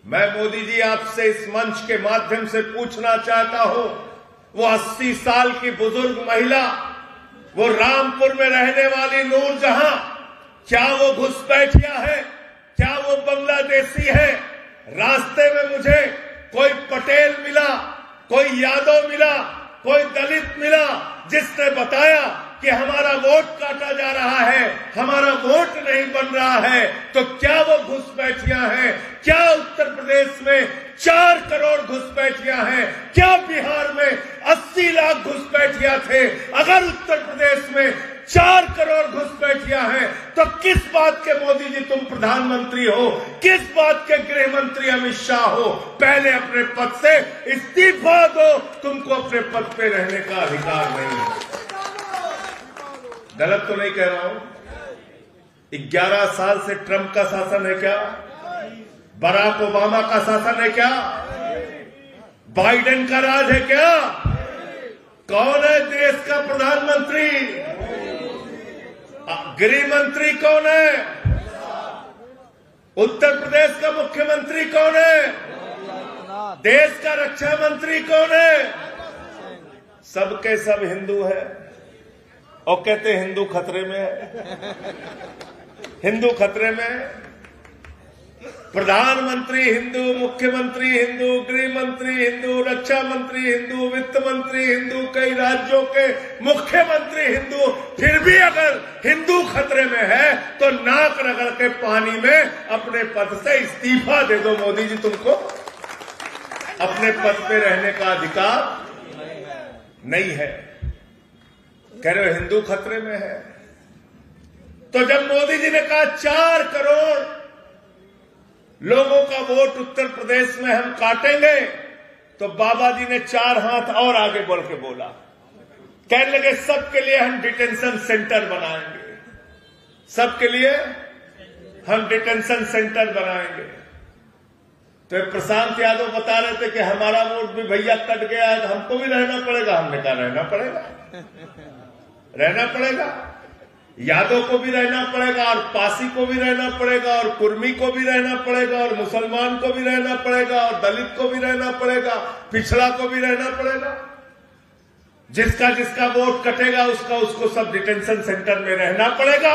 मैं मोदी जी आपसे इस मंच के माध्यम से पूछना चाहता हूं, वो 80 साल की बुजुर्ग महिला, वो रामपुर में रहने वाली नूरजहां, क्या वो घुसपैठिया है? क्या वो बांग्लादेशी है? रास्ते में मुझे कोई पटेल मिला, कोई यादव मिला, कोई दलित मिला, जिसने बताया कि हमारा वोट काटा जा रहा है, हमारा वोट नहीं बन रहा है। तो क्या वो घुसपैठियां हैं? क्या उत्तर प्रदेश में 4 करोड़ घुसपैठियां हैं? क्या बिहार में 80 लाख घुसपैठियां थे? अगर उत्तर प्रदेश में 4 करोड़ घुसपैठियां हैं तो किस बात के मोदी जी तुम प्रधानमंत्री हो? किस बात के गृह मंत्री अमित शाह हो? पहले अपने पद से इस्तीफा दो, तुमको अपने पद पे रहने का अधिकार नहीं है। गलत तो नहीं कह रहा हूं? 11 साल से ट्रंप का शासन है क्या? बराक ओबामा का शासन है क्या? बाइडेन का राज है क्या? कौन है देश का प्रधानमंत्री? गृह मंत्री कौन है? उत्तर प्रदेश का मुख्यमंत्री कौन है? देश का रक्षा मंत्री कौन है? सबके सब हिंदू है और कहते हिंदू खतरे में है। हिंदू खतरे में, प्रधानमंत्री हिंदू, मुख्यमंत्री हिंदू, गृह मंत्री हिंदू, रक्षा मंत्री हिंदू, वित्त मंत्री हिंदू, कई राज्यों के मुख्यमंत्री हिंदू, फिर भी अगर हिंदू खतरे में है तो नाक रगड़ के पानी में अपने पद से इस्तीफा दे दो। मोदी जी, तुमको अपने पद पे रहने का अधिकार नहीं है। कह रहे हो हिंदू खतरे में है। तो जब मोदी जी ने कहा 4 करोड़ लोगों का वोट उत्तर प्रदेश में हम काटेंगे, तो बाबा जी ने 4 हाथ और आगे बढ़ के बोला, कहने लगे सबके लिए हम डिटेंशन सेंटर बनाएंगे, सबके लिए हम डिटेंशन सेंटर बनाएंगे। तो प्रशांत यादव बता रहे थे कि हमारा वोट भी भैया कट गया है, हमको भी रहना पड़ेगा। हमने कहा रहना पड़ेगा, रहना पड़ेगा, यादव को भी रहना पड़ेगा, और पासी को भी रहना पड़ेगा, और कुर्मी को भी रहना पड़ेगा, और मुसलमान को भी रहना पड़ेगा, और दलित को भी रहना पड़ेगा, पिछड़ा को भी रहना पड़ेगा। जिसका जिसका वोट कटेगा उसका उसको सब डिटेंशन सेंटर में रहना पड़ेगा।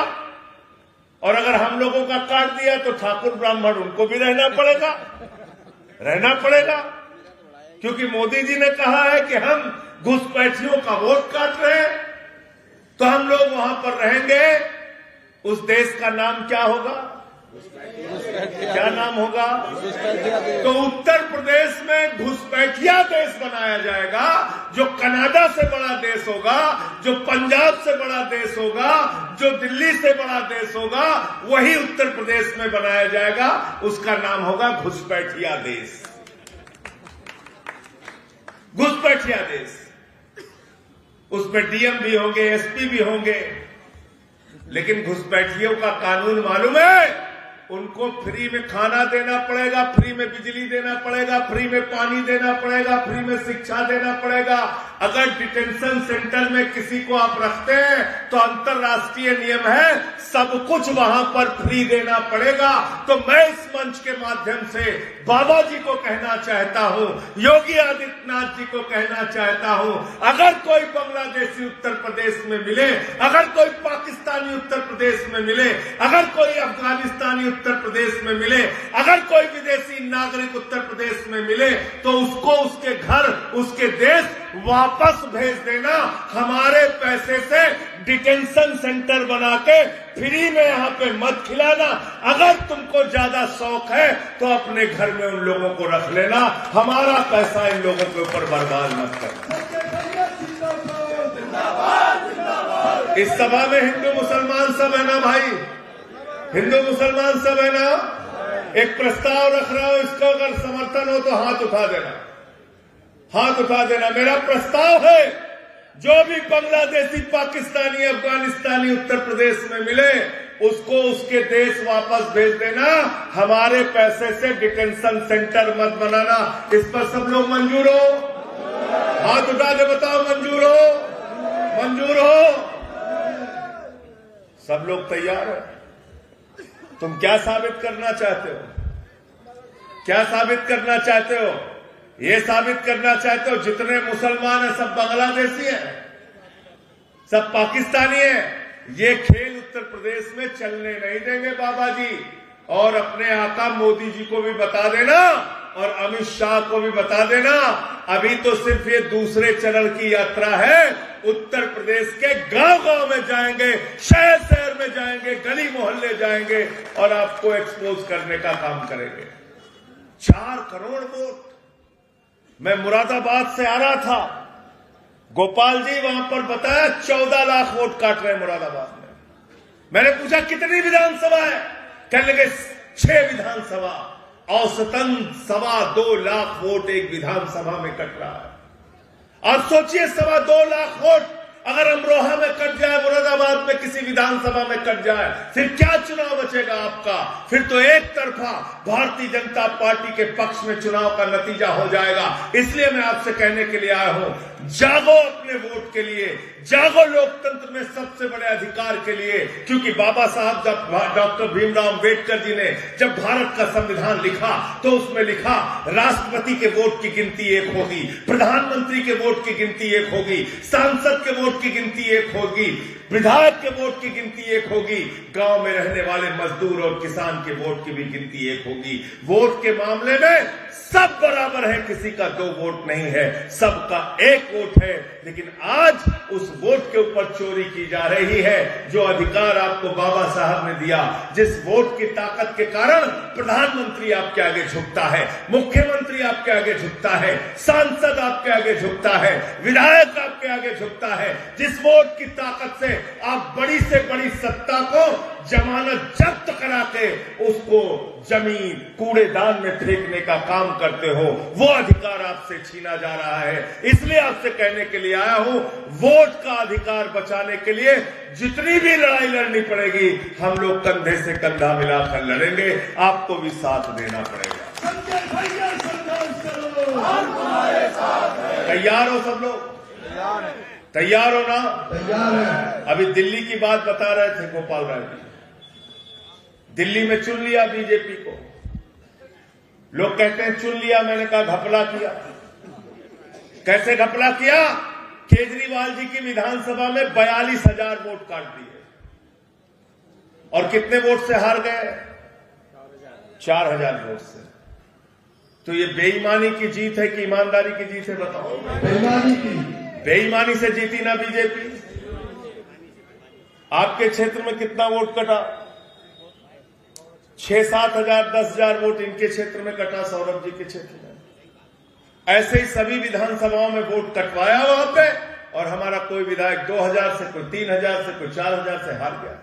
और अगर हम लोगों का काट दिया तो ठाकुर ब्राह्मण उनको भी रहना पड़ेगा, रहना पड़ेगा। क्योंकि मोदी जी ने कहा है कि हम घुसपैठियों का वोट काट रहे हैं, तो हम लोग वहां पर रहेंगे। उस देश का नाम क्या होगा? क्या नाम होगा? तो उत्तर प्रदेश में घुसपैठिया देश बनाया जाएगा। जो कनाडा से बड़ा देश होगा, जो पंजाब से बड़ा देश होगा, जो दिल्ली से बड़ा देश होगा, वही उत्तर प्रदेश में बनाया जाएगा। उसका नाम होगा घुसपैठिया देश, घुसपैठिया देश। उसमें डीएम भी होंगे, एसपी भी होंगे, लेकिन घुसपैठियों का कानून मालूम है? उनको फ्री में खाना देना पड़ेगा, फ्री में बिजली देना पड़ेगा, फ्री में पानी देना पड़ेगा, फ्री में शिक्षा देना पड़ेगा। अगर डिटेंशन सेंटर में किसी को आप रखते हैं तो अंतर्राष्ट्रीय नियम है, सब कुछ वहां पर फ्री देना पड़ेगा। तो मैं इस मंच के माध्यम से बाबा जी को कहना चाहता हूं, योगी आदित्यनाथ जी को कहना चाहता हूं, अगर कोई बांग्लादेशी उत्तर प्रदेश में मिले, अगर कोई पाकिस्तानी उत्तर प्रदेश में मिले, अगर कोई अफगानिस्तानी उत्तर प्रदेश में मिले, अगर कोई विदेशी नागरिक उत्तर प्रदेश में मिले, तो उसको उसके घर, उसके देश वापस भेज देना। हमारे पैसे से डिटेंशन सेंटर बना के फ्री में यहां पे मत खिलाना। अगर तुमको ज्यादा शौक है तो अपने घर में उन लोगों को रख लेना, हमारा पैसा इन लोगों के ऊपर बर्बाद मत करना। इस सभा में हिंदू मुसलमान सब है ना भाई? हिंदू मुसलमान सब है ना? एक प्रस्ताव रख रहा हूं, इसको अगर समर्थन हो तो हाथ उठा देना, हाथ उठा देना। मेरा प्रस्ताव है, जो भी बांग्लादेशी, पाकिस्तानी, अफगानिस्तानी उत्तर प्रदेश में मिले, उसको उसके देश वापस भेज देना। हमारे पैसे से डिटेंशन सेंटर मत बनाना। इस पर सब लोग मंजूर हो? हाथ उठा के बताओ, मंजूर हो? मंजूर हो? सब लोग तैयार है? तुम क्या साबित करना चाहते हो? क्या साबित करना चाहते हो? ये साबित करना चाहते हो जितने मुसलमान हैं सब बांग्लादेशी हैं, सब पाकिस्तानी हैं। ये खेल उत्तर प्रदेश में चलने नहीं देंगे बाबा जी। और अपने आका मोदी जी को भी बता देना और अमित शाह को भी बता देना, अभी तो सिर्फ ये दूसरे चरण की यात्रा है। उत्तर प्रदेश के गांव गांव में जाएंगे, शहर शहर में जाएंगे, गली मोहल्ले जाएंगे और आपको एक्सपोज करने का काम करेंगे। 4 करोड़ वोट। मैं मुरादाबाद से आ रहा था, गोपाल जी वहां पर बताया 14 लाख वोट काट रहे हैं मुरादाबाद में। मैंने पूछा कितनी विधानसभा है? कहने लगे 6 विधानसभा, औसतन 2.25 लाख वोट एक विधानसभा में कट रहा है। आप सोचिए 2.25 लाख वोट अगर अमरोहा में कट जाए, मुरादाबाद में किसी विधानसभा में कट जाए, फिर क्या चुनाव बचेगा आपका? फिर तो एक तरफा भारतीय जनता पार्टी के पक्ष में चुनाव का नतीजा हो जाएगा। इसलिए मैं आपसे कहने के लिए आया हूं, जागो अपने वोट के लिए, जागो लोकतंत्र में सबसे बड़े अधिकार के लिए। क्योंकि बाबा साहब डॉक्टर भीमराव अम्बेडकर जी ने जब भारत का संविधान लिखा तो उसमें लिखा राष्ट्रपति के वोट की गिनती 1 होगी, प्रधानमंत्री के वोट की गिनती 1 होगी, सांसद के वोट की गिनती 1 होगी, विधायक के वोट की गिनती 1 होगी, गांव में रहने वाले मजदूर और किसान के वोट की भी गिनती 1 होगी। वोट के मामले में सब बराबर है, किसी का 2 वोट नहीं है, सबका 1 वोट है। लेकिन आज उस वोट के ऊपर चोरी की जा रही है। जो अधिकार आपको बाबा साहब ने दिया, जिस वोट की ताकत के कारण प्रधानमंत्री आपके आगे झुकता है, मुख्यमंत्री आपके आगे झुकता है, सांसद आपके आगे झुकता है, विधायक आपके आगे झुकता है, जिस वोट की ताकत से आप बड़ी से बड़ी सत्ता को जमानत जब्त करा के उसको जमीन कूड़ेदान में फेंकने का काम करते हो, वो अधिकार आपसे छीना जा रहा है। इसलिए आपसे कहने के लिए आया हूं, वोट का अधिकार बचाने के लिए जितनी भी लड़ाई लड़नी पड़ेगी, हम लोग कंधे से कंधा मिलाकर लड़ेंगे। आपको भी साथ देना पड़ेगा। तैयार हो सब लोग? तैयार हो ना? तैयार है। अभी दिल्ली की बात बता रहे थे गोपाल राय जी। दिल्ली में चुन लिया बीजेपी को। लोग कहते हैं चुन लिया, मैंने कहा घपला किया। कैसे घपला किया? केजरीवाल जी की विधानसभा में 42,000 वोट काट दिए और कितने वोट से हार गए? 4,000 वोट से। तो ये बेईमानी की जीत है कि ईमानदारी की जीत है? बताओ। बेईमानी की। बेईमानी से जीती ना बीजेपी। आपके क्षेत्र में कितना वोट कटा? 6-7 हजार 10,000 वोट इनके क्षेत्र में कटा, सौरभ जी के क्षेत्र में। ऐसे ही सभी विधानसभाओं में वोट कटवाया वहां पे, और हमारा कोई विधायक 2,000 से, कोई 3,000 से, कोई 4,000 से हार गया।